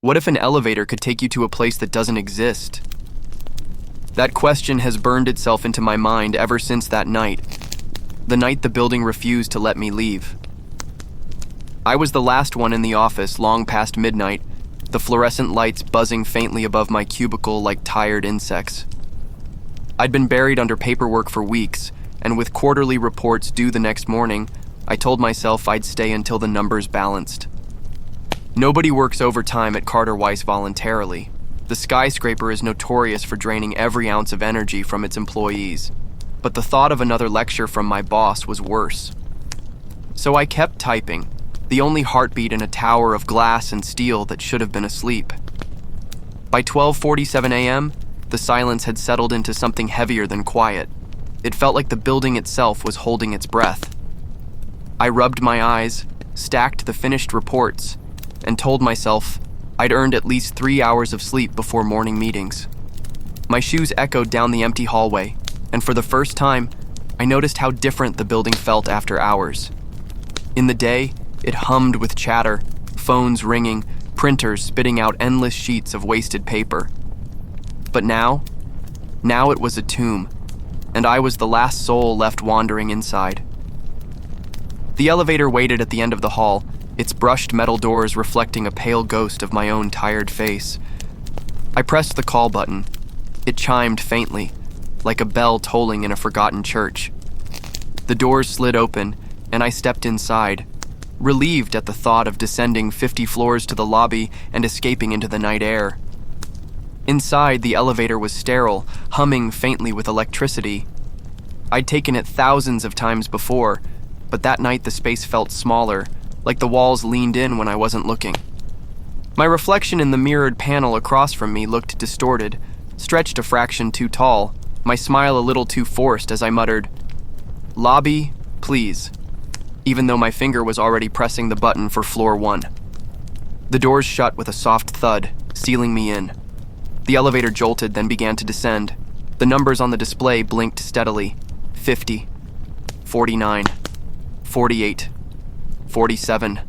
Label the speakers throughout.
Speaker 1: What if an elevator could take you to a place that doesn't exist? That question has burned itself into my mind ever since that night, the night the building refused to let me leave. I was the last one in the office long past midnight, the fluorescent lights buzzing faintly above my cubicle like tired insects. I'd been buried under paperwork for weeks, and with quarterly reports due the next morning, I told myself I'd stay until the numbers balanced. Nobody works overtime at Carter Weiss voluntarily. The skyscraper is notorious for draining every ounce of energy from its employees, but the thought of another lecture from my boss was worse. So I kept typing, the only heartbeat in a tower of glass and steel that should have been asleep. By 12:47 a.m., the silence had settled into something heavier than quiet. It felt like the building itself was holding its breath. I rubbed my eyes, stacked the finished reports, and told myself I'd earned at least 3 hours of sleep before morning meetings. My shoes echoed down the empty hallway, and for the first time, I noticed how different the building felt after hours. In the day, it hummed with chatter, phones ringing, printers spitting out endless sheets of wasted paper. But now it was a tomb, and I was the last soul left wandering inside. The elevator waited at the end of the hall, its brushed metal doors reflecting a pale ghost of my own tired face. I pressed the call button. It chimed faintly, like a bell tolling in a forgotten church. The doors slid open, and I stepped inside, relieved at the thought of descending 50 floors to the lobby and escaping into the night air. Inside, the elevator was sterile, humming faintly with electricity. I'd taken it thousands of times before, but that night the space felt smaller, like the walls leaned in when I wasn't looking. My reflection in the mirrored panel across from me looked distorted, stretched a fraction too tall, my smile a little too forced as I muttered, "Lobby, please," even though my finger was already pressing the button for floor 1. The doors shut with a soft thud, sealing me in. The elevator jolted, then began to descend. The numbers on the display blinked steadily. 50, 49, 48, 47.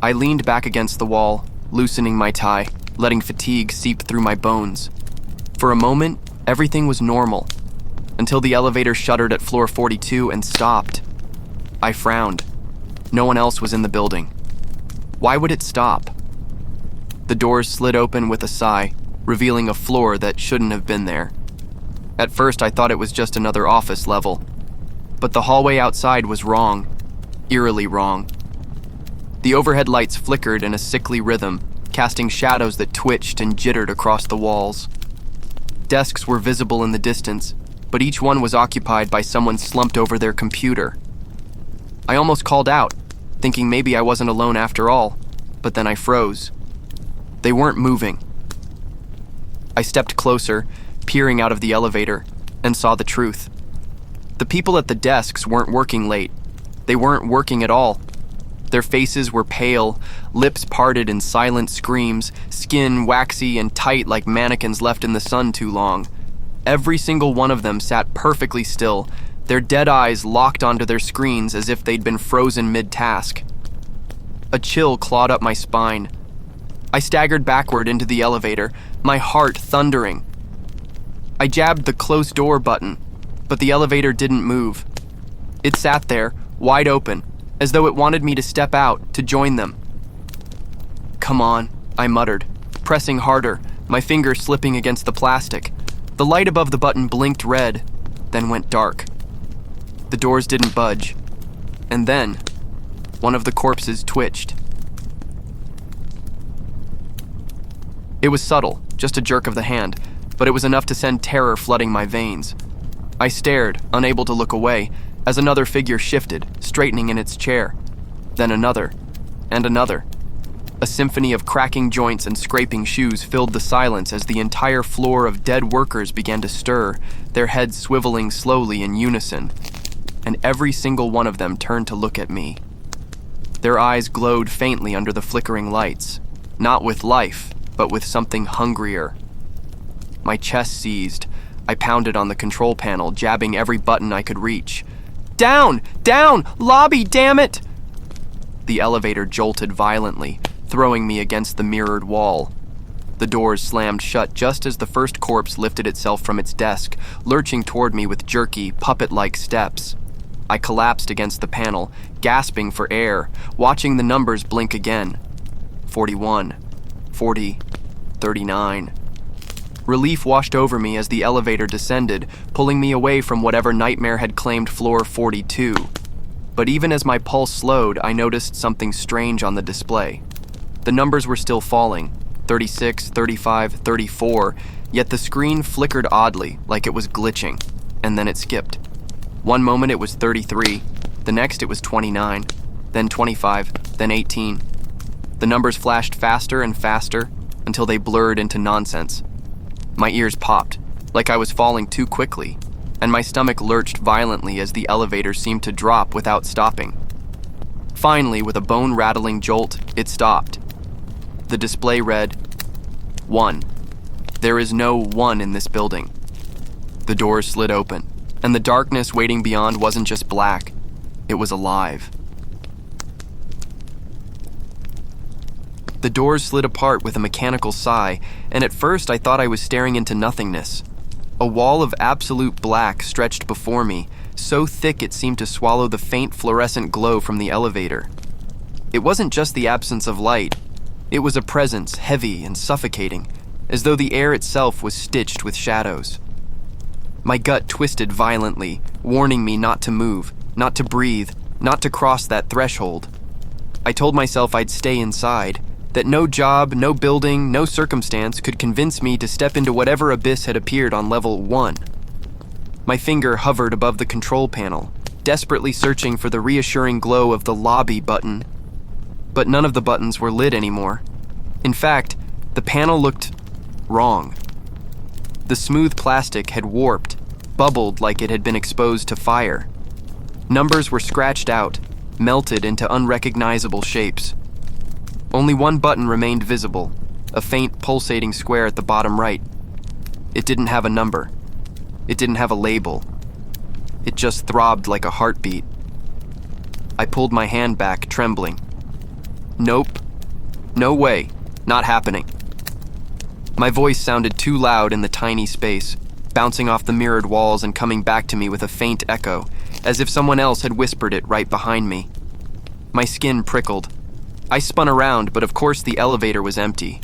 Speaker 1: I leaned back against the wall, loosening my tie, letting fatigue seep through my bones. For a moment, everything was normal, until the elevator shuddered at floor 42 and stopped. I frowned. No one else was in the building. Why would it stop? The doors slid open with a sigh, revealing a floor that shouldn't have been there. At first, I thought it was just another office level, but the hallway outside was wrong, eerily wrong. The overhead lights flickered in a sickly rhythm, casting shadows that twitched and jittered across the walls. Desks were visible in the distance, but each one was occupied by someone slumped over their computer. I almost called out, thinking maybe I wasn't alone after all, but then I froze. They weren't moving. I stepped closer, peering out of the elevator, and saw the truth. The people at the desks weren't working late. They weren't working at all. Their faces were pale, lips parted in silent screams, skin waxy and tight like mannequins left in the sun too long. Every single one of them sat perfectly still, their dead eyes locked onto their screens as if they'd been frozen mid-task. A chill clawed up my spine. I staggered backward into the elevator, my heart thundering. I jabbed the close door button, but the elevator didn't move. It sat there, wide open, as though it wanted me to step out, to join them. "Come on," I muttered, pressing harder, my finger slipping against the plastic. The light above the button blinked red, then went dark. The doors didn't budge, and then one of the corpses twitched. It was subtle, just a jerk of the hand, but it was enough to send terror flooding my veins. I stared, unable to look away, as another figure shifted, straightening in its chair. Then another, and another. A symphony of cracking joints and scraping shoes filled the silence as the entire floor of dead workers began to stir, their heads swiveling slowly in unison. And every single one of them turned to look at me. Their eyes glowed faintly under the flickering lights, not with life, but with something hungrier. My chest seized. I pounded on the control panel, jabbing every button I could reach. "Down! Down! Lobby, damn it!" The elevator jolted violently, throwing me against the mirrored wall. The doors slammed shut just as the first corpse lifted itself from its desk, lurching toward me with jerky, puppet-like steps. I collapsed against the panel, gasping for air, watching the numbers blink again. 41, 40, 39. Relief washed over me as the elevator descended, pulling me away from whatever nightmare had claimed floor 42. But even as my pulse slowed, I noticed something strange on the display. The numbers were still falling, 36, 35, 34, yet the screen flickered oddly, like it was glitching, and then it skipped. One moment it was 33, the next it was 29, then 25, then 18. The numbers flashed faster and faster until they blurred into nonsense. My ears popped, like I was falling too quickly, and my stomach lurched violently as the elevator seemed to drop without stopping. Finally, with a bone-rattling jolt, it stopped. The display read, 1. There is no 1 in this building. The doors slid open, and the darkness waiting beyond wasn't just black, it was alive. The doors slid apart with a mechanical sigh, and at first I thought I was staring into nothingness. A wall of absolute black stretched before me, so thick it seemed to swallow the faint fluorescent glow from the elevator. It wasn't just the absence of light. It was a presence heavy and suffocating, as though the air itself was stitched with shadows. My gut twisted violently, warning me not to move, not to breathe, not to cross that threshold. I told myself I'd stay inside, that no job, no building, no circumstance could convince me to step into whatever abyss had appeared on level 1. My finger hovered above the control panel, desperately searching for the reassuring glow of the lobby button. But none of the buttons were lit anymore. In fact, the panel looked wrong. The smooth plastic had warped, bubbled like it had been exposed to fire. Numbers were scratched out, melted into unrecognizable shapes. Only one button remained visible, a faint pulsating square at the bottom right. It didn't have a number. It didn't have a label. It just throbbed like a heartbeat. I pulled my hand back, trembling. Nope. No way. Not happening. My voice sounded too loud in the tiny space, bouncing off the mirrored walls and coming back to me with a faint echo, as if someone else had whispered it right behind me. My skin prickled. I spun around, but of course the elevator was empty.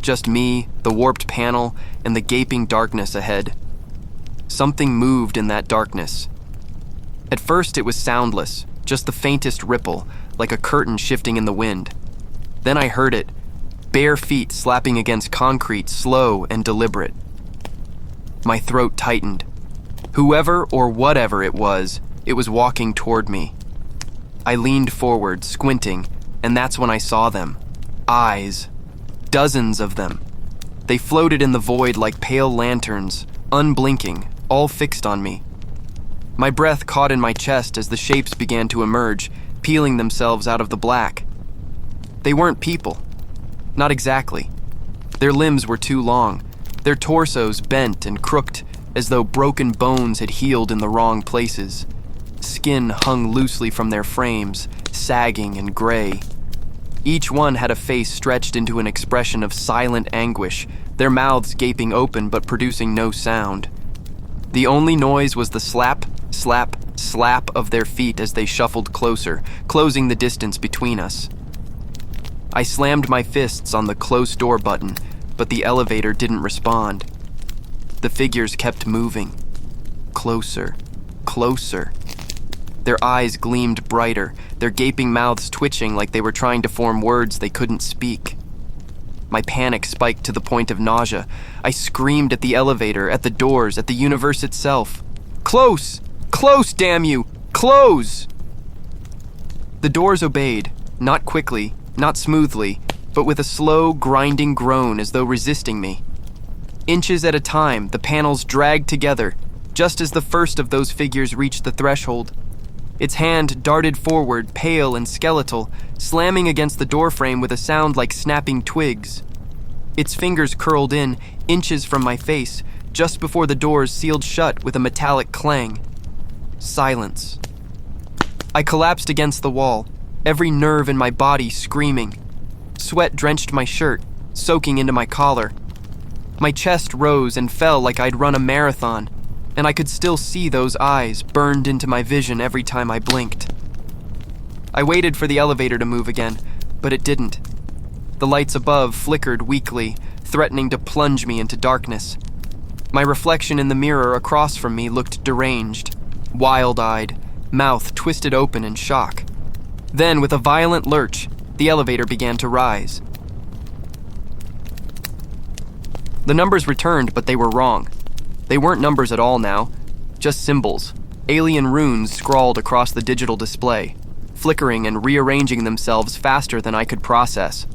Speaker 1: Just me, the warped panel, and the gaping darkness ahead. Something moved in that darkness. At first it was soundless, just the faintest ripple, like a curtain shifting in the wind. Then I heard it, bare feet slapping against concrete, slow and deliberate. My throat tightened. Whoever or whatever it was walking toward me. I leaned forward, squinting, and that's when I saw them. Eyes. Dozens of them. They floated in the void like pale lanterns, unblinking, all fixed on me. My breath caught in my chest as the shapes began to emerge, peeling themselves out of the black. They weren't people. Not exactly. Their limbs were too long, their torsos bent and crooked, as though broken bones had healed in the wrong places. Skin hung loosely from their frames, sagging and gray. Each one had a face stretched into an expression of silent anguish, their mouths gaping open but producing no sound. The only noise was the slap, slap, slap of their feet as they shuffled closer, closing the distance between us. I slammed my fists on the close door button, but the elevator didn't respond. The figures kept moving. Closer, closer. Their eyes gleamed brighter, their gaping mouths twitching like they were trying to form words they couldn't speak. My panic spiked to the point of nausea. I screamed at the elevator, at the doors, at the universe itself. Close! Close, damn you! Close! The doors obeyed, not quickly, not smoothly, but with a slow, grinding groan as though resisting me. Inches at a time, the panels dragged together, just as the first of those figures reached the threshold. Its hand darted forward, pale and skeletal, slamming against the doorframe with a sound like snapping twigs. Its fingers curled in, inches from my face, just before the doors sealed shut with a metallic clang. Silence. I collapsed against the wall, every nerve in my body screaming. Sweat drenched my shirt, soaking into my collar. My chest rose and fell like I'd run a marathon, and I could still see those eyes burned into my vision every time I blinked. I waited for the elevator to move again, but it didn't. The lights above flickered weakly, threatening to plunge me into darkness. My reflection in the mirror across from me looked deranged, wild-eyed, mouth twisted open in shock. Then, with a violent lurch, the elevator began to rise. The numbers returned, but they were wrong. They weren't numbers at all now, just symbols, alien runes scrawled across the digital display, flickering and rearranging themselves faster than I could process.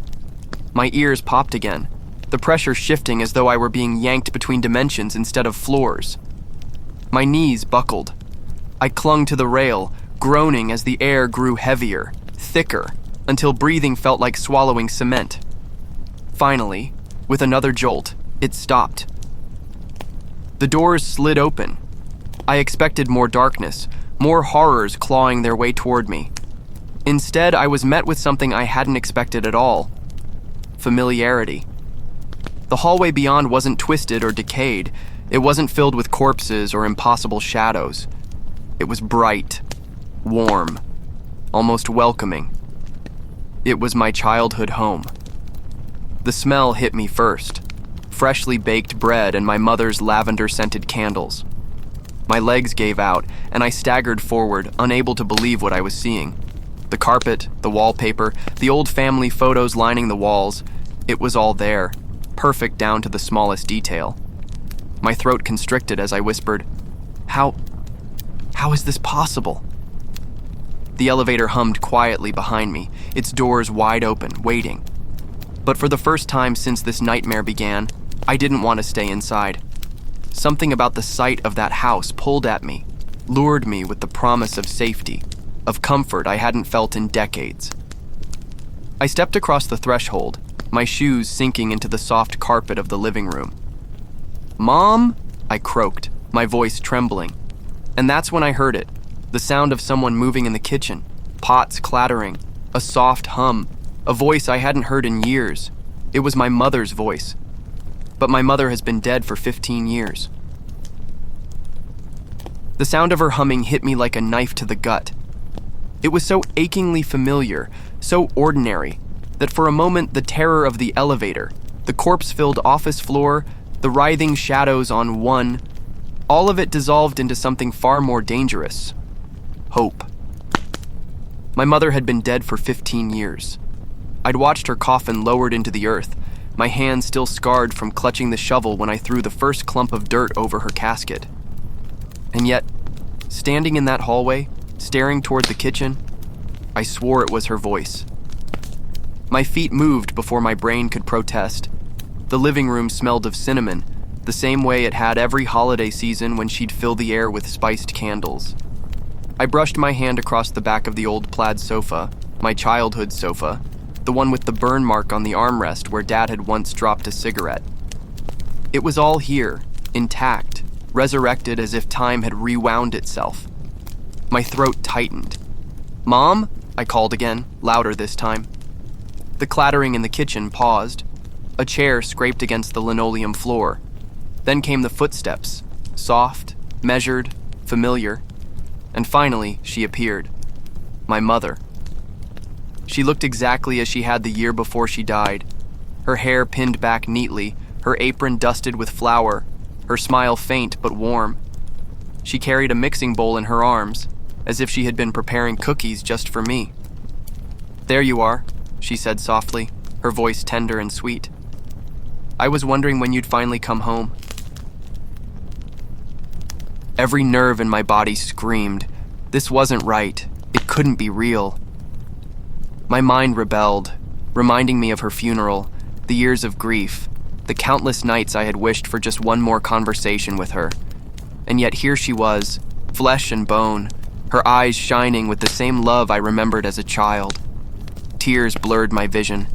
Speaker 1: My ears popped again, the pressure shifting as though I were being yanked between dimensions instead of floors. My knees buckled. I clung to the rail, groaning as the air grew heavier, thicker, until breathing felt like swallowing cement. Finally, with another jolt, it stopped. The doors slid open. I expected more darkness, more horrors clawing their way toward me. Instead, I was met with something I hadn't expected at all: familiarity. The hallway beyond wasn't twisted or decayed. It wasn't filled with corpses or impossible shadows. It was bright, warm, almost welcoming. It was my childhood home. The smell hit me first: freshly baked bread and my mother's lavender-scented candles. My legs gave out, and I staggered forward, unable to believe what I was seeing. The carpet, the wallpaper, the old family photos lining the walls, it was all there, perfect down to the smallest detail. My throat constricted as I whispered, How is this possible?" The elevator hummed quietly behind me, its doors wide open, waiting. But for the first time since this nightmare began, I didn't want to stay inside. Something about the sight of that house pulled at me, lured me with the promise of safety, of comfort I hadn't felt in decades. I stepped across the threshold, my shoes sinking into the soft carpet of the living room. "Mom?" I croaked, my voice trembling. And that's when I heard it, the sound of someone moving in the kitchen, pots clattering, a soft hum, a voice I hadn't heard in years. It was my mother's voice. But my mother has been dead for 15 years. The sound of her humming hit me like a knife to the gut. It was so achingly familiar, so ordinary, that for a moment the terror of the elevator, the corpse-filled office floor, the writhing shadows on one, all of it dissolved into something far more dangerous: hope. My mother had been dead for 15 years. I'd watched her coffin lowered into the earth, my hand still scarred from clutching the shovel when I threw the first clump of dirt over her casket. And yet, standing in that hallway, staring toward the kitchen, I swore it was her voice. My feet moved before my brain could protest. The living room smelled of cinnamon, the same way it had every holiday season when she'd fill the air with spiced candles. I brushed my hand across the back of the old plaid sofa, my childhood sofa, the one with the burn mark on the armrest where Dad had once dropped a cigarette. It was all here, intact, resurrected as if time had rewound itself. My throat tightened. "Mom?" I called again, louder this time. The clattering in the kitchen paused. A chair scraped against the linoleum floor. Then came the footsteps, soft, measured, familiar. And finally, she appeared. My mother. She looked exactly as she had the year before she died. Her hair pinned back neatly, her apron dusted with flour, her smile faint but warm. She carried a mixing bowl in her arms, as if she had been preparing cookies just for me. "There you are," she said softly, her voice tender and sweet. "I was wondering when you'd finally come home." Every nerve in my body screamed. This wasn't right. It couldn't be real. My mind rebelled, reminding me of her funeral, the years of grief, the countless nights I had wished for just one more conversation with her. And yet here she was, flesh and bone, her eyes shining with the same love I remembered as a child. Tears blurred my vision,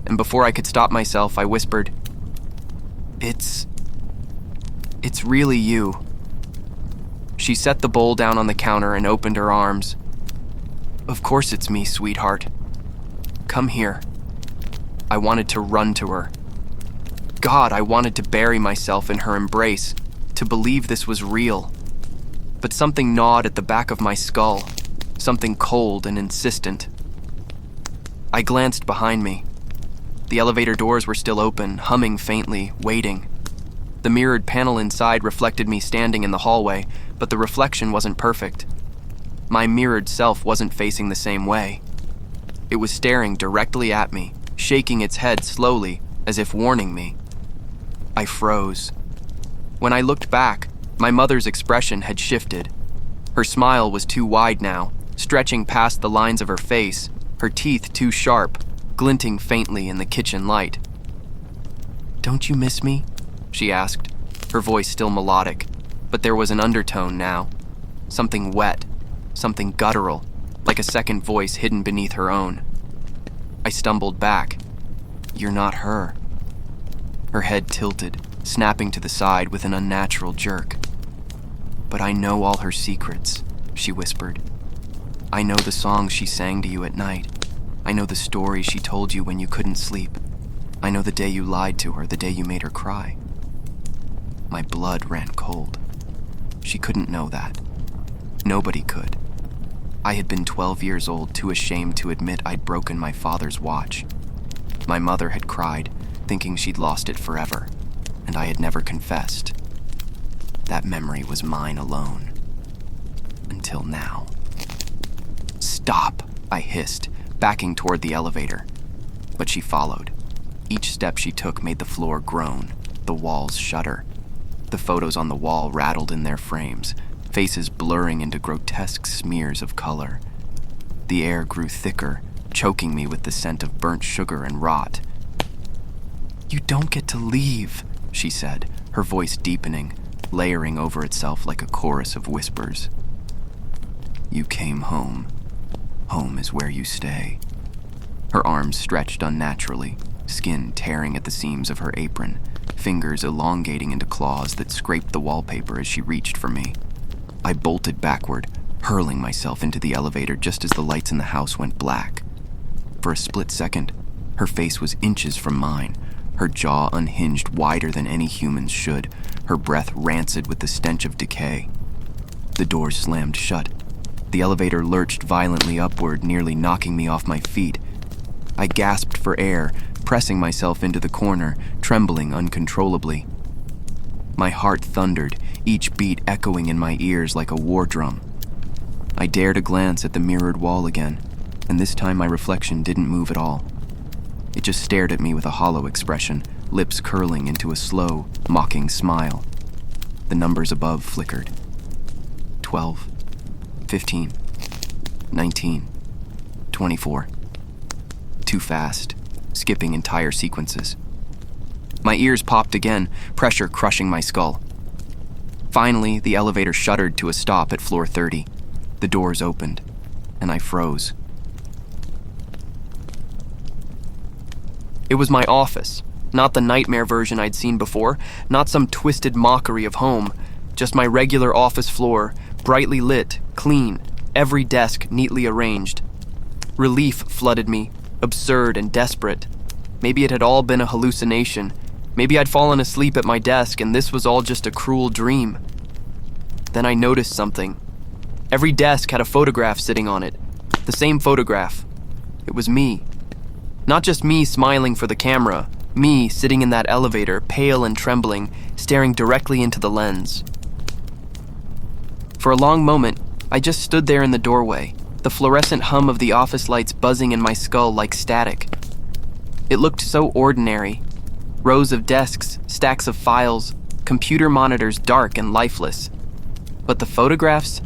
Speaker 1: and before I could stop myself, I whispered, It's really you." She set the bowl down on the counter and opened her arms. "Of course it's me, sweetheart. Come here." I wanted to run to her. God, I wanted to bury myself in her embrace, to believe this was real. But something gnawed at the back of my skull, something cold and insistent. I glanced behind me. The elevator doors were still open, humming faintly, waiting. The mirrored panel inside reflected me standing in the hallway, but the reflection wasn't perfect. My mirrored self wasn't facing the same way. It was staring directly at me, shaking its head slowly, as if warning me. I froze. When I looked back, my mother's expression had shifted. Her smile was too wide now, stretching past the lines of her face, her teeth too sharp, glinting faintly in the kitchen light. "Don't you miss me?" she asked, her voice still melodic, but there was an undertone now. Something wet, something guttural, like a second voice hidden beneath her own. I stumbled back. "You're not her." Her head tilted, snapping to the side with an unnatural jerk. "But I know all her secrets," she whispered. "I know the songs she sang to you at night. I know the stories she told you when you couldn't sleep. I know the day you lied to her, the day you made her cry." My blood ran cold. She couldn't know that. Nobody could. I had been 12 years old, too ashamed to admit I'd broken my father's watch. My mother had cried, thinking she'd lost it forever, and I had never confessed. That memory was mine alone. Until now. "Stop," I hissed, backing toward the elevator. But she followed. Each step she took made the floor groan, the walls shudder. The photos on the wall rattled in their frames, faces blurring into grotesque smears of color. The air grew thicker, choking me with the scent of burnt sugar and rot. "You don't get to leave," she said, her voice deepening, layering over itself like a chorus of whispers. "You came home. Home is where you stay." Her arms stretched unnaturally, skin tearing at the seams of her apron, fingers elongating into claws that scraped the wallpaper as she reached for me. I bolted backward, hurling myself into the elevator just as the lights in the house went black. For a split second, her face was inches from mine, her jaw unhinged wider than any human's should, her breath rancid with the stench of decay. The doors slammed shut. The elevator lurched violently upward, nearly knocking me off my feet. I gasped for air, pressing myself into the corner, trembling uncontrollably. My heart thundered, each beat echoing in my ears like a war drum. I dared a glance at the mirrored wall again, and this time my reflection didn't move at all. It just stared at me with a hollow expression, lips curling into a slow, mocking smile. The numbers above flickered. 12, 15, 19, 24. Too fast, skipping entire sequences. My ears popped again, pressure crushing my skull. Finally, the elevator shuddered to a stop at floor 30. The doors opened, and I froze. It was my office, not the nightmare version I'd seen before, not some twisted mockery of home, just my regular office floor, brightly lit, clean, every desk neatly arranged. Relief flooded me, absurd and desperate. Maybe it had all been a hallucination. Maybe I'd fallen asleep at my desk and this was all just a cruel dream. Then I noticed something. Every desk had a photograph sitting on it. The same photograph. It was me. Not just me smiling for the camera, me sitting in that elevator, pale and trembling, staring directly into the lens. For a long moment, I just stood there in the doorway, the fluorescent hum of the office lights buzzing in my skull like static. It looked so ordinary. Rows of desks, stacks of files, computer monitors dark and lifeless. But the photographs?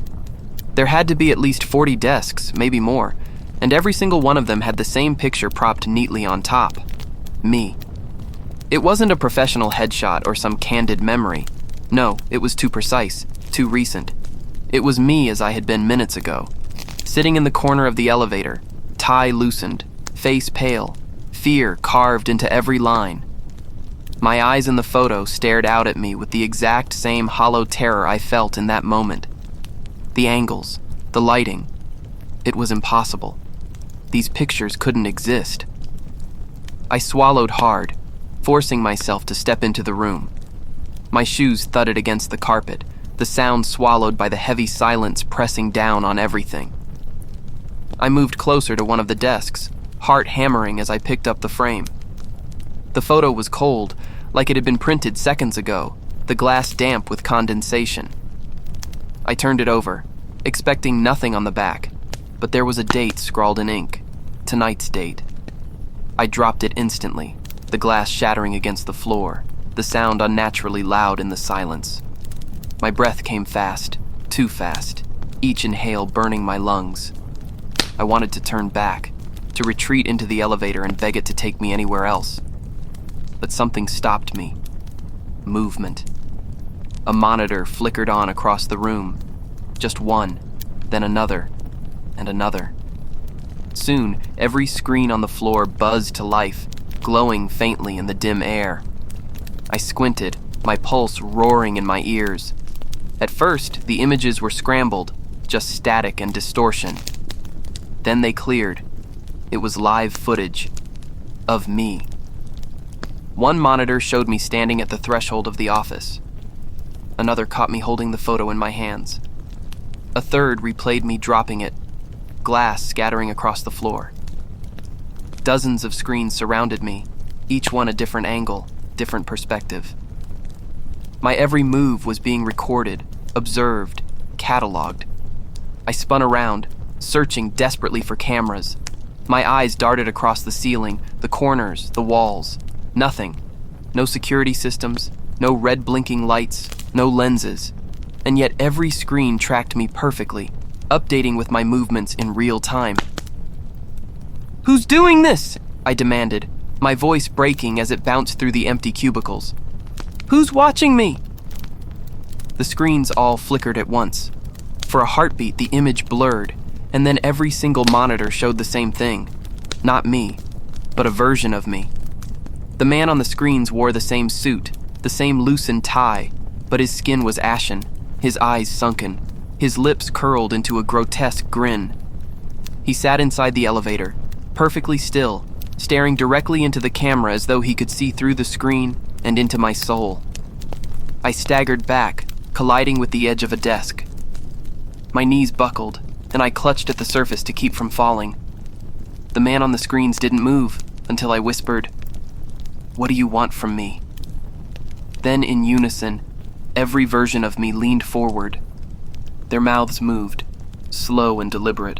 Speaker 1: There had to be at least 40 desks, maybe more, and every single one of them had the same picture propped neatly on top. Me. It wasn't a professional headshot or some candid memory. No, it was too precise, too recent. It was me as I had been minutes ago, sitting in the corner of the elevator, tie loosened, face pale, fear carved into every line. My eyes in the photo stared out at me with the exact same hollow terror I felt in that moment. The angles, the lighting. It was impossible. These pictures couldn't exist. I swallowed hard, forcing myself to step into the room. My shoes thudded against the carpet, the sound swallowed by the heavy silence pressing down on everything. I moved closer to one of the desks, heart hammering as I picked up the frame. The photo was cold, like it had been printed seconds ago, the glass damp with condensation. I turned it over, expecting nothing on the back, but there was a date scrawled in ink, tonight's date. I dropped it instantly, the glass shattering against the floor, the sound unnaturally loud in the silence. My breath came fast, too fast, each inhale burning my lungs. I wanted to turn back, to retreat into the elevator and beg it to take me anywhere else. But something stopped me. Movement. A monitor flickered on across the room. Just one, then another, and another. Soon, every screen on the floor buzzed to life, glowing faintly in the dim air. I squinted, my pulse roaring in my ears. At first, the images were scrambled, just static and distortion. Then they cleared. It was live footage of me. One monitor showed me standing at the threshold of the office. Another caught me holding the photo in my hands. A third replayed me dropping it, glass scattering across the floor. Dozens of screens surrounded me, each one a different angle, different perspective. My every move was being recorded, observed, cataloged. I spun around, searching desperately for cameras. My eyes darted across the ceiling, the corners, the walls. Nothing. No security systems, no red blinking lights, no lenses. And yet every screen tracked me perfectly, updating with my movements in real time. "Who's doing this?" I demanded, my voice breaking as it bounced through the empty cubicles. "Who's watching me?" The screens all flickered at once. For a heartbeat, the image blurred, and then every single monitor showed the same thing. Not me, but a version of me. The man on the screens wore the same suit, the same loosened tie, but his skin was ashen, his eyes sunken, his lips curled into a grotesque grin. He sat inside the elevator, perfectly still, staring directly into the camera as though he could see through the screen and into my soul. I staggered back, colliding with the edge of a desk. My knees buckled, and I clutched at the surface to keep from falling. The man on the screens didn't move until I whispered, "What do you want from me?" Then in unison, every version of me leaned forward. Their mouths moved, slow and deliberate.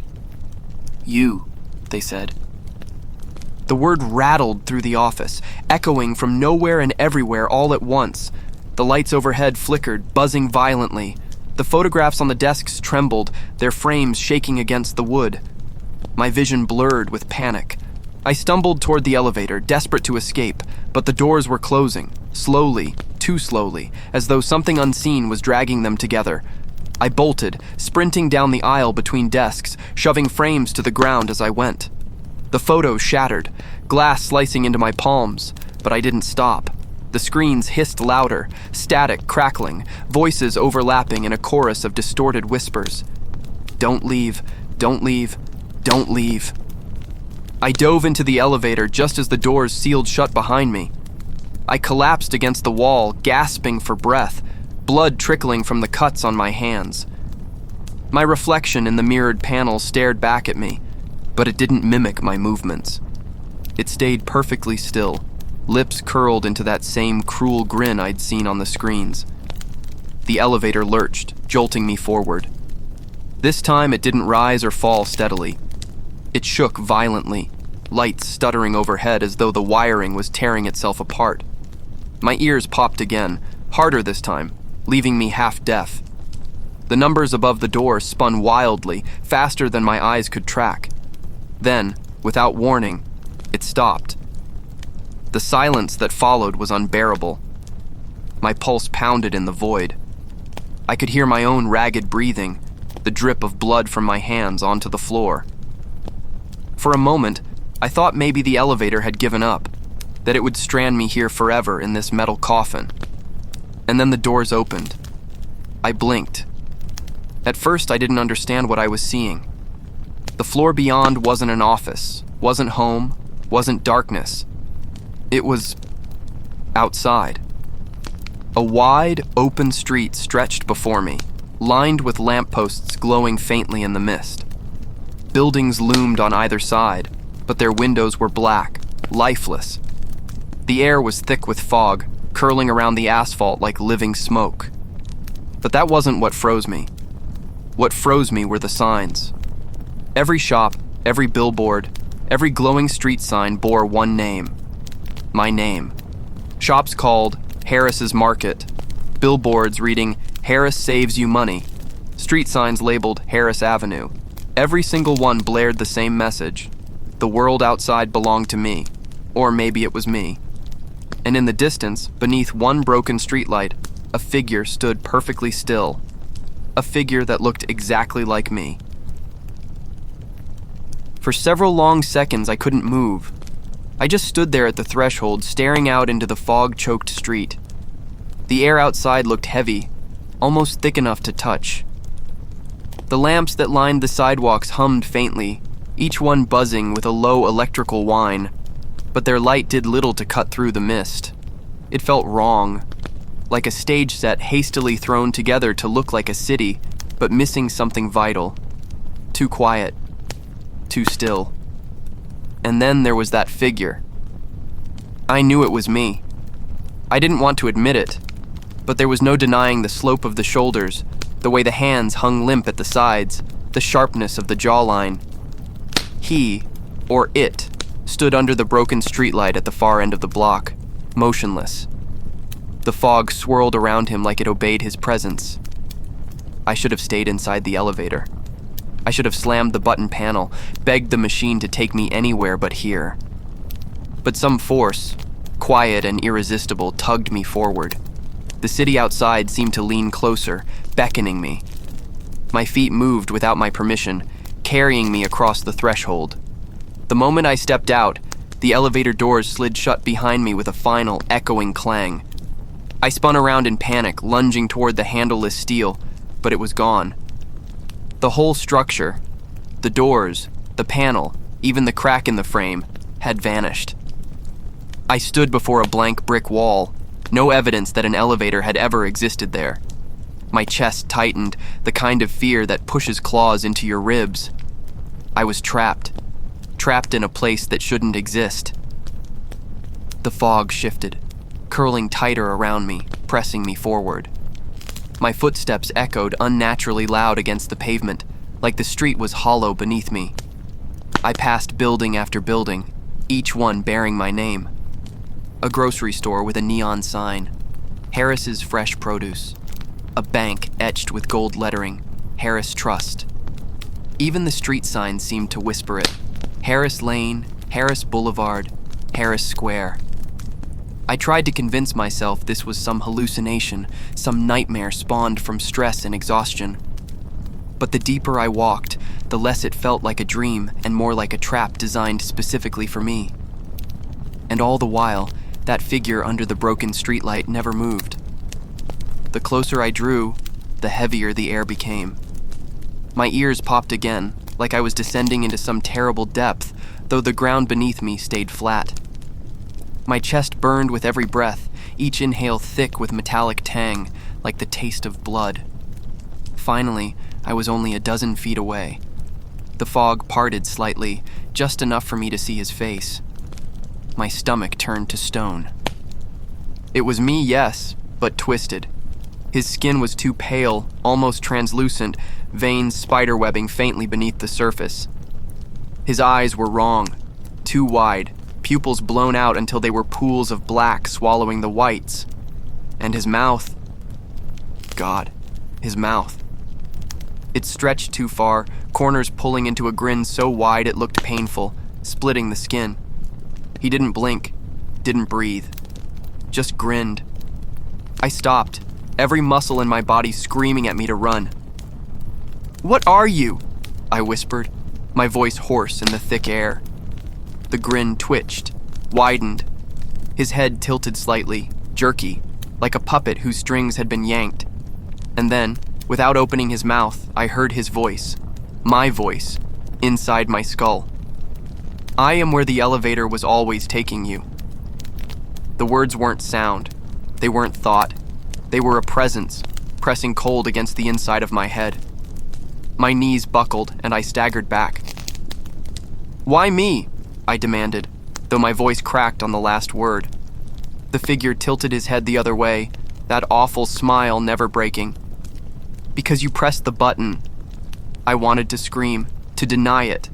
Speaker 1: "You," they said. The word rattled through the office, echoing from nowhere and everywhere all at once. The lights overhead flickered, buzzing violently. The photographs on the desks trembled, their frames shaking against the wood. My vision blurred with panic. I stumbled toward the elevator, desperate to escape, but the doors were closing, slowly, too slowly, as though something unseen was dragging them together. I bolted, sprinting down the aisle between desks, shoving frames to the ground as I went. The photos shattered, glass slicing into my palms, but I didn't stop. The screens hissed louder, static crackling, voices overlapping in a chorus of distorted whispers. "Don't leave, don't leave, don't leave." I dove into the elevator just as the doors sealed shut behind me. I collapsed against the wall, gasping for breath, blood trickling from the cuts on my hands. My reflection in the mirrored panel stared back at me, but it didn't mimic my movements. It stayed perfectly still, lips curled into that same cruel grin I'd seen on the screens. The elevator lurched, jolting me forward. This time it didn't rise or fall steadily. It shook violently, lights stuttering overhead as though the wiring was tearing itself apart. My ears popped again, harder this time, leaving me half deaf. The numbers above the door spun wildly, faster than my eyes could track. Then, without warning, it stopped. The silence that followed was unbearable. My pulse pounded in the void. I could hear my own ragged breathing, the drip of blood from my hands onto the floor. For a moment, I thought maybe the elevator had given up, that it would strand me here forever in this metal coffin. And then the doors opened. I blinked. At first, I didn't understand what I was seeing. The floor beyond wasn't an office, wasn't home, wasn't darkness. It was outside. A wide, open street stretched before me, lined with lampposts glowing faintly in the mist. Buildings loomed on either side, but their windows were black, lifeless. The air was thick with fog, curling around the asphalt like living smoke. But that wasn't what froze me. What froze me were the signs. Every shop, every billboard, every glowing street sign bore one name. My name. Shops called Harris's Market, billboards reading Harris Saves You Money, street signs labeled Harris Avenue. Every single one blared the same message. The world outside belonged to me, or maybe it was me. And in the distance, beneath one broken streetlight, a figure stood perfectly still. A figure that looked exactly like me. For several long seconds, I couldn't move. I just stood there at the threshold, staring out into the fog-choked street. The air outside looked heavy, almost thick enough to touch. The lamps that lined the sidewalks hummed faintly, each one buzzing with a low electrical whine, but their light did little to cut through the mist. It felt wrong, like a stage set hastily thrown together to look like a city, but missing something vital. Too quiet, too still. And then there was that figure. I knew it was me. I didn't want to admit it, but there was no denying the slope of the shoulders, the way the hands hung limp at the sides, the sharpness of the jawline. He, or it, stood under the broken streetlight at the far end of the block, motionless. The fog swirled around him like it obeyed his presence. I should have stayed inside the elevator. I should have slammed the button panel, begged the machine to take me anywhere but here. But some force, quiet and irresistible, tugged me forward. The city outside seemed to lean closer, beckoning me. My feet moved without my permission, carrying me across the threshold. The moment I stepped out, the elevator doors slid shut behind me with a final, echoing clang. I spun around in panic, lunging toward the handleless steel, but it was gone. The whole structure, the doors, the panel, even the crack in the frame, had vanished. I stood before a blank brick wall, no evidence that an elevator had ever existed there. My chest tightened, the kind of fear that pushes claws into your ribs. I was trapped in a place that shouldn't exist. The fog shifted, curling tighter around me, pressing me forward. My footsteps echoed unnaturally loud against the pavement, like the street was hollow beneath me. I passed building after building, each one bearing my name. A grocery store with a neon sign, Harris's Fresh Produce. A bank etched with gold lettering, Harris Trust. Even the street signs seemed to whisper it. Harris Lane, Harris Boulevard, Harris Square. I tried to convince myself this was some hallucination, some nightmare spawned from stress and exhaustion. But the deeper I walked, the less it felt like a dream and more like a trap designed specifically for me. And all the while, that figure under the broken streetlight never moved. The closer I drew, the heavier the air became. My ears popped again, like I was descending into some terrible depth, though the ground beneath me stayed flat. My chest burned with every breath, each inhale thick with metallic tang, like the taste of blood. Finally, I was only a dozen feet away. The fog parted slightly, just enough for me to see his face. My stomach turned to stone. It was me, yes, but twisted. His skin was too pale, almost translucent, veins spiderwebbing faintly beneath the surface. His eyes were wrong, too wide, pupils blown out until they were pools of black swallowing the whites. And his mouth. God, his mouth. It stretched too far, corners pulling into a grin so wide it looked painful, splitting the skin. He didn't blink, didn't breathe, just grinned. I stopped, every muscle in my body screaming at me to run. "What are you?" I whispered, my voice hoarse in the thick air. The grin twitched, widened. His head tilted slightly, jerky, like a puppet whose strings had been yanked. And then, without opening his mouth, I heard his voice, my voice, inside my skull. "I am where the elevator was always taking you. The words weren't sound. They weren't thought. They were a presence, pressing cold against the inside of my head. My knees buckled, and I staggered back. "Why me?" I demanded, though my voice cracked on the last word. The figure tilted his head the other way, that awful smile never breaking. "Because you pressed the button." I wanted to scream, to deny it.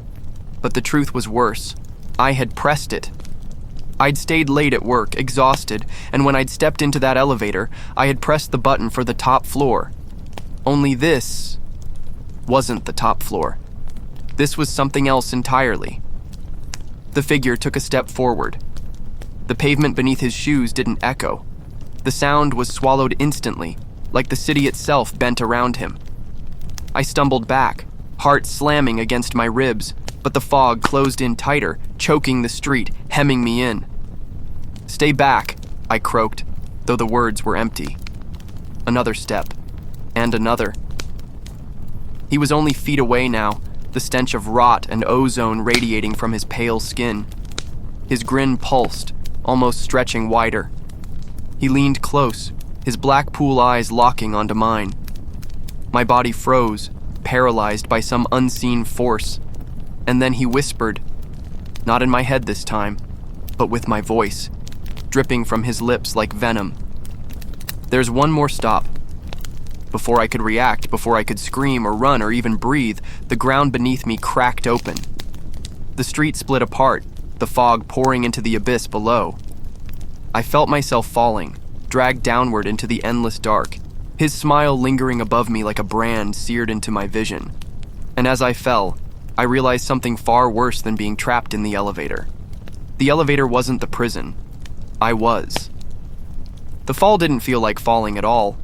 Speaker 1: But the truth was worse. I had pressed it. I'd stayed late at work, exhausted, and when I'd stepped into that elevator, I had pressed the button for the top floor. Only this wasn't the top floor. This was something else entirely. The figure took a step forward. The pavement beneath his shoes didn't echo. The sound was swallowed instantly, like the city itself bent around him. I stumbled back, heart slamming against my ribs, but the fog closed in tighter, choking the street, hemming me in. "Stay back," I croaked, though the words were empty. Another step, and another. He was only feet away now, the stench of rot and ozone radiating from his pale skin. His grin pulsed, almost stretching wider. He leaned close, his black pool eyes locking onto mine. My body froze, paralyzed by some unseen force. And then he whispered, not in my head this time, but with my voice, dripping from his lips like venom. "There's one more stop." Before I could react, before I could scream or run or even breathe, the ground beneath me cracked open. The street split apart, the fog pouring into the abyss below. I felt myself falling, dragged downward into the endless dark, his smile lingering above me like a brand seared into my vision. And as I fell, I realized something far worse than being trapped in the elevator. The elevator wasn't the prison. I was. The fall didn't feel like falling at all.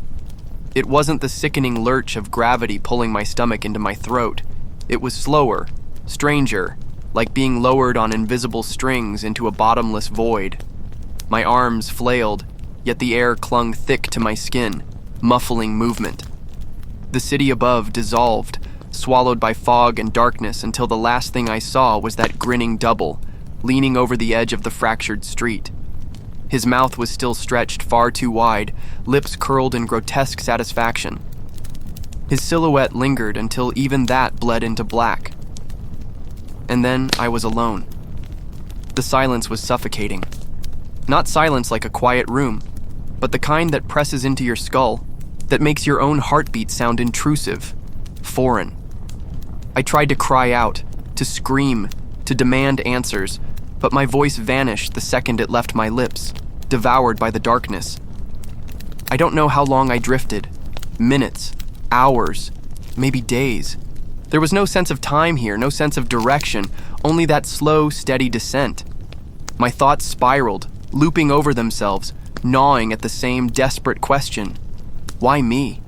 Speaker 1: It wasn't the sickening lurch of gravity pulling my stomach into my throat. It was slower, stranger, like being lowered on invisible strings into a bottomless void. My arms flailed, yet the air clung thick to my skin, muffling movement. The city above dissolved, swallowed by fog and darkness until the last thing I saw was that grinning double, leaning over the edge of the fractured street. His mouth was still stretched far too wide, lips curled in grotesque satisfaction. His silhouette lingered until even that bled into black. And then I was alone. The silence was suffocating. Not silence like a quiet room, but the kind that presses into your skull, that makes your own heartbeat sound intrusive, foreign. I tried to cry out, to scream, to demand answers, but my voice vanished the second it left my lips, devoured by the darkness. I don't know how long I drifted. Minutes, hours, maybe days. There was no sense of time here, no sense of direction, only that slow, steady descent. My thoughts spiraled, looping over themselves, gnawing at the same desperate question. Why me?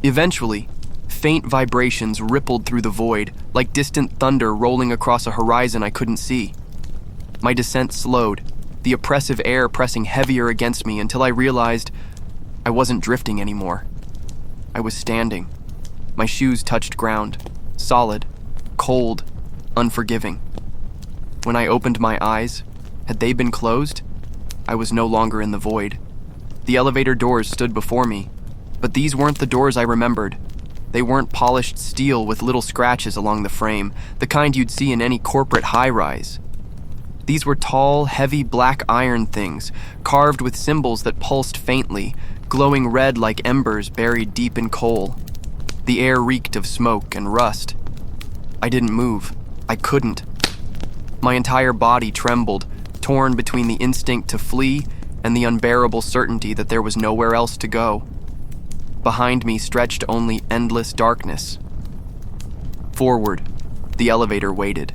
Speaker 1: Eventually, faint vibrations rippled through the void, like distant thunder rolling across a horizon I couldn't see. My descent slowed, the oppressive air pressing heavier against me until I realized I wasn't drifting anymore. I was standing. My shoes touched ground, solid, cold, unforgiving. When I opened my eyes, had they been closed? I was no longer in the void. The elevator doors stood before me, but these weren't the doors I remembered. They weren't polished steel with little scratches along the frame, the kind you'd see in any corporate high-rise. These were tall, heavy black iron things, carved with symbols that pulsed faintly, glowing red like embers buried deep in coal. The air reeked of smoke and rust. I didn't move. I couldn't. My entire body trembled, torn between the instinct to flee and the unbearable certainty that there was nowhere else to go. Behind me stretched only endless darkness. Forward, the elevator waited.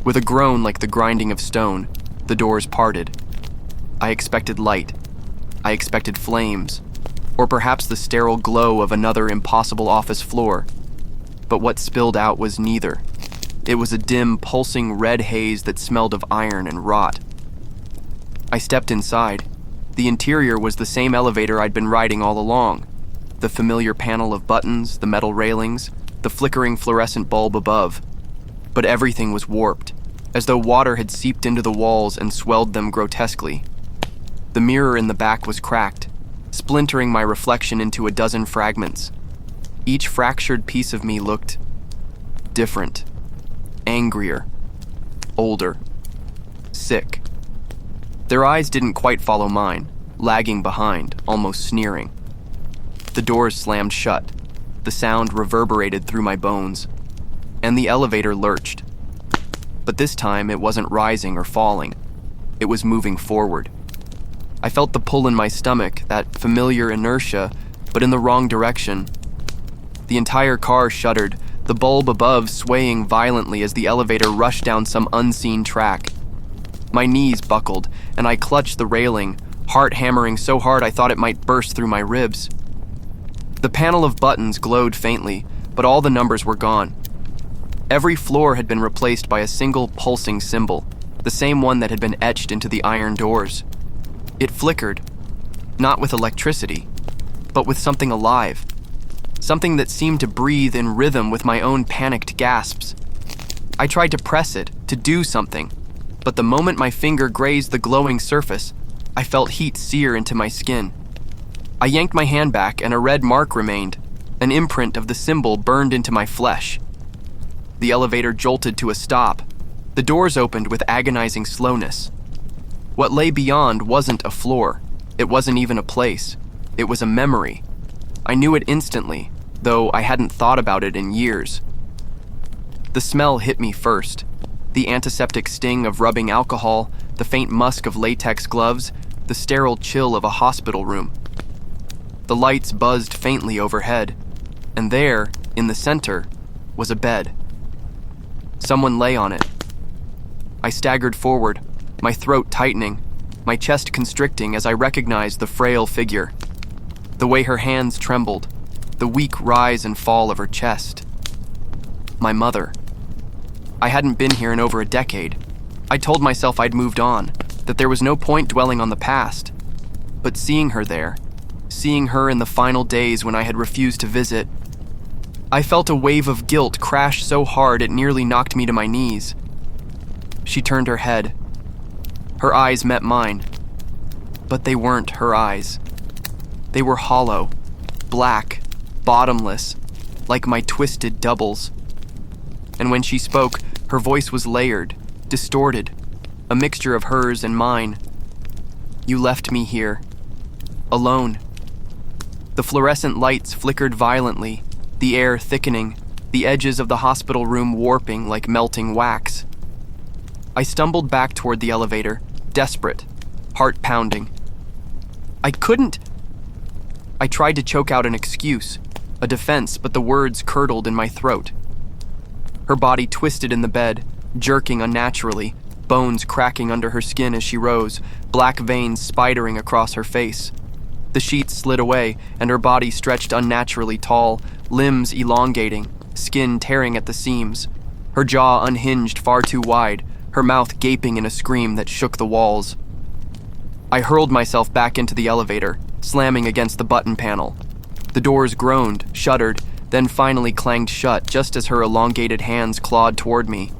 Speaker 1: With a groan like the grinding of stone, the doors parted. I expected light. I expected flames, or perhaps the sterile glow of another impossible office floor. But what spilled out was neither. It was a dim, pulsing red haze that smelled of iron and rot. I stepped inside. The interior was the same elevator I'd been riding all along. The familiar panel of buttons, the metal railings, the flickering fluorescent bulb above. But everything was warped, as though water had seeped into the walls and swelled them grotesquely. The mirror in the back was cracked, splintering my reflection into a dozen fragments. Each fractured piece of me looked different, angrier, older, sick. Their eyes didn't quite follow mine, lagging behind, almost sneering. The doors slammed shut, the sound reverberated through my bones, and the elevator lurched. But this time it wasn't rising or falling, it was moving forward. I felt the pull in my stomach, that familiar inertia, but in the wrong direction. The entire car shuddered, the bulb above swaying violently as the elevator rushed down some unseen track. My knees buckled, and I clutched the railing, heart hammering so hard I thought it might burst through my ribs. The panel of buttons glowed faintly, but all the numbers were gone. Every floor had been replaced by a single pulsing symbol, the same one that had been etched into the iron doors. It flickered, not with electricity, but with something alive. Something that seemed to breathe in rhythm with my own panicked gasps. I tried to press it, to do something, but the moment my finger grazed the glowing surface, I felt heat sear into my skin. I yanked my hand back and a red mark remained, an imprint of the symbol burned into my flesh. The elevator jolted to a stop. The doors opened with agonizing slowness. What lay beyond wasn't a floor. It wasn't even a place. It was a memory. I knew it instantly, though I hadn't thought about it in years. The smell hit me first. The antiseptic sting of rubbing alcohol, the faint musk of latex gloves, the sterile chill of a hospital room. The lights buzzed faintly overhead, and there, in the center, was a bed. Someone lay on it. I staggered forward, my throat tightening, my chest constricting as I recognized the frail figure. The way her hands trembled, the weak rise and fall of her chest. My mother. I hadn't been here in over a decade. I told myself I'd moved on, that there was no point dwelling on the past. But seeing her there, seeing her in the final days when I had refused to visit, I felt a wave of guilt crash so hard it nearly knocked me to my knees. She turned her head. Her eyes met mine. But they weren't her eyes. They were hollow, black, bottomless, like my twisted doubles. And when she spoke, her voice was layered, distorted, a mixture of hers and mine. You left me here, alone. The fluorescent lights flickered violently, the air thickening, the edges of the hospital room warping like melting wax. I stumbled back toward the elevator, desperate, heart pounding. I tried to choke out an excuse, a defense, but the words curdled in my throat. Her body twisted in the bed, jerking unnaturally, bones cracking under her skin as she rose, black veins spidering across her face. The sheets slid away, and her body stretched unnaturally tall, limbs elongating, skin tearing at the seams. Her jaw unhinged far too wide, her mouth gaping in a scream that shook the walls. I hurled myself back into the elevator, slamming against the button panel. The doors groaned, shuddered, then finally clanged shut just as her elongated hands clawed toward me.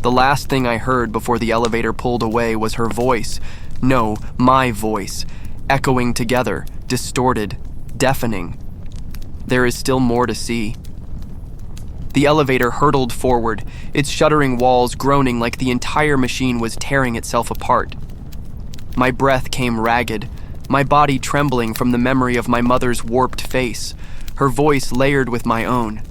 Speaker 1: The last thing I heard before the elevator pulled away was her voice. No, my voice, echoing together, distorted, deafening. There is still more to see. The elevator hurtled forward, its shuddering walls groaning like the entire machine was tearing itself apart. My breath came ragged, my body trembling from the memory of my mother's warped face, her voice layered with my own.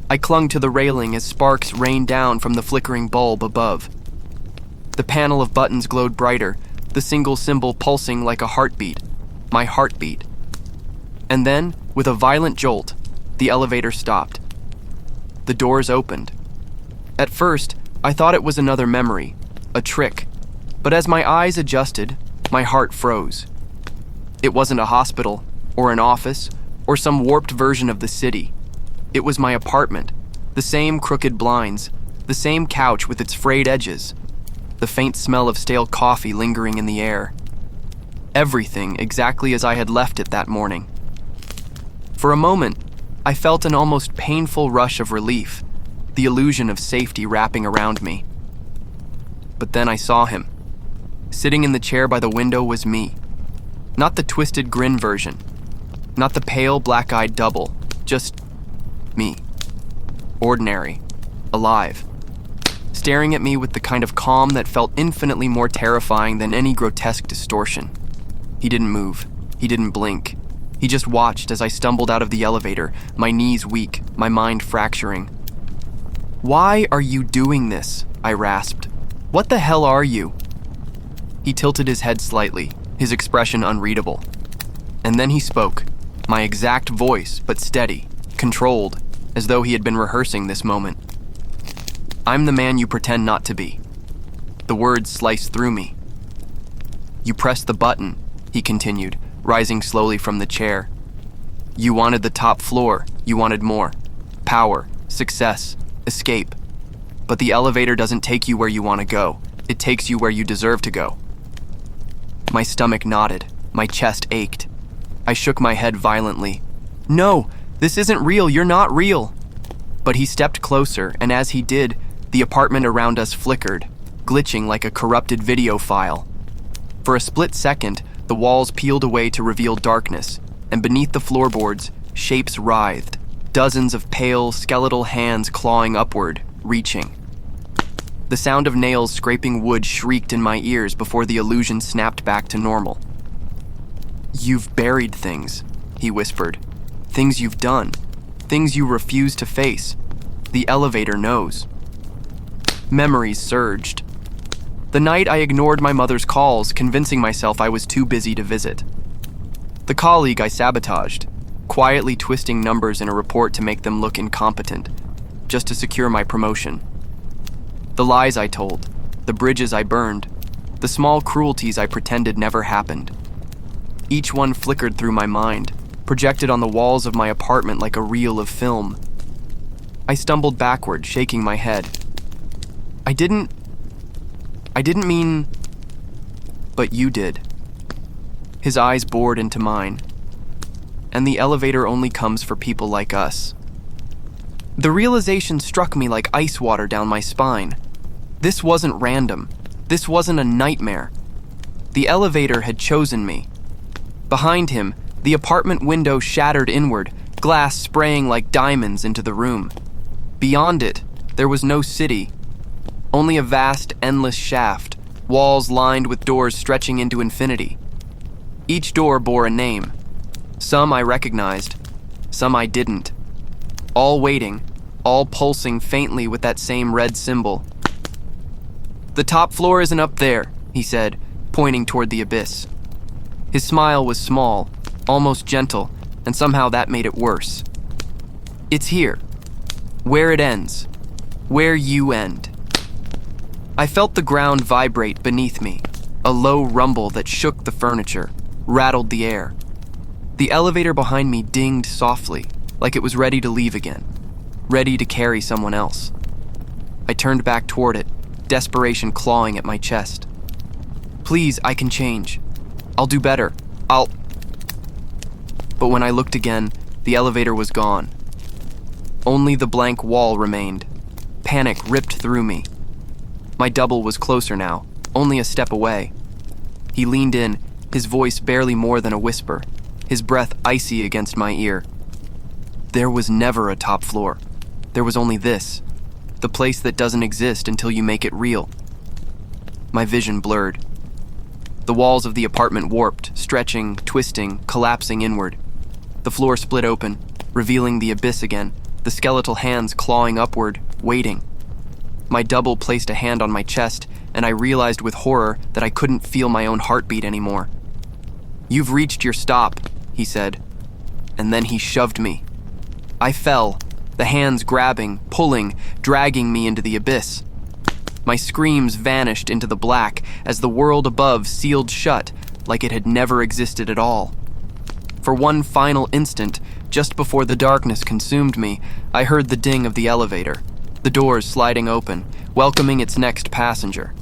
Speaker 1: I clung to the railing as sparks rained down from the flickering bulb above. The panel of buttons glowed brighter, the single symbol pulsing like a heartbeat, my heartbeat. And then, with a violent jolt, the elevator stopped. The doors opened. At first, I thought it was another memory, a trick, but as my eyes adjusted, my heart froze. It wasn't a hospital, or an office, or some warped version of the city. It was my apartment, the same crooked blinds, the same couch with its frayed edges, the faint smell of stale coffee lingering in the air. Everything exactly as I had left it that morning. For a moment, I felt an almost painful rush of relief, the illusion of safety wrapping around me. But then I saw him, Sitting in the chair by the window was me. Not the twisted grin version. Not the pale, black-eyed double. Just me. Ordinary. Alive. Staring at me with the kind of calm that felt infinitely more terrifying than any grotesque distortion. He didn't move. He didn't blink. He just watched as I stumbled out of the elevator, my knees weak, my mind fracturing. "Why are you doing this?" I rasped. "What the hell are you?" He tilted his head slightly, his expression unreadable. And then he spoke, my exact voice, but steady, controlled, as though he had been rehearsing this moment. "I'm the man you pretend not to be." The words sliced through me. "You pressed the button," he continued, rising slowly from the chair. "You wanted the top floor, you wanted more. Power, success, escape. But the elevator doesn't take you where you want to go. It takes you where you deserve to go." My stomach knotted. My chest ached. I shook my head violently. "No, this isn't real. You're not real." But he stepped closer, and as he did, the apartment around us flickered, glitching like a corrupted video file. For a split second, the walls peeled away to reveal darkness, and beneath the floorboards, shapes writhed, dozens of pale, skeletal hands clawing upward, reaching. The sound of nails scraping wood shrieked in my ears before the illusion snapped back to normal. "You've buried things," he whispered. "Things you've done. Things you refuse to face. The elevator knows." Memories surged. The night I ignored my mother's calls, convincing myself I was too busy to visit. The colleague I sabotaged, quietly twisting numbers in a report to make them look incompetent, just to secure my promotion. The lies I told, the bridges I burned, the small cruelties I pretended never happened. Each one flickered through my mind, projected on the walls of my apartment like a reel of film. I stumbled backward, shaking my head. I didn't mean... But you did. His eyes bored into mine. And the elevator only comes for people like us. The realization struck me like ice water down my spine. This wasn't random. This wasn't a nightmare. The elevator had chosen me. Behind him, the apartment window shattered inward, glass spraying like diamonds into the room. Beyond it, there was no city. Only a vast, endless shaft, walls lined with doors stretching into infinity. Each door bore a name. Some I recognized, some I didn't. All waiting, all pulsing faintly with that same red symbol. "The top floor isn't up there," he said, pointing toward the abyss. His smile was small, almost gentle, and somehow that made it worse. "It's here. Where it ends. Where you end." I felt the ground vibrate beneath me, a low rumble that shook the furniture, rattled the air. The elevator behind me dinged softly, like it was ready to leave again, ready to carry someone else. I turned back toward it, desperation clawing at my chest. "Please, I can change. I'll do better. But when I looked again, the elevator was gone. Only the blank wall remained. Panic ripped through me. My double was closer now, only a step away. He leaned in, his voice barely more than a whisper, his breath icy against my ear. There was never a top floor. There was only this, the place that doesn't exist until you make it real. My vision blurred. The walls of the apartment warped, stretching, twisting, collapsing inward. The floor split open, revealing the abyss again, the skeletal hands clawing upward, waiting. My double placed a hand on my chest, and I realized with horror that I couldn't feel my own heartbeat anymore. "You've reached your stop," he said. And then he shoved me. I fell, the hands grabbing, pulling, dragging me into the abyss. My screams vanished into the black as the world above sealed shut like it had never existed at all. For one final instant, just before the darkness consumed me, I heard the ding of the elevator, the doors sliding open, welcoming its next passenger.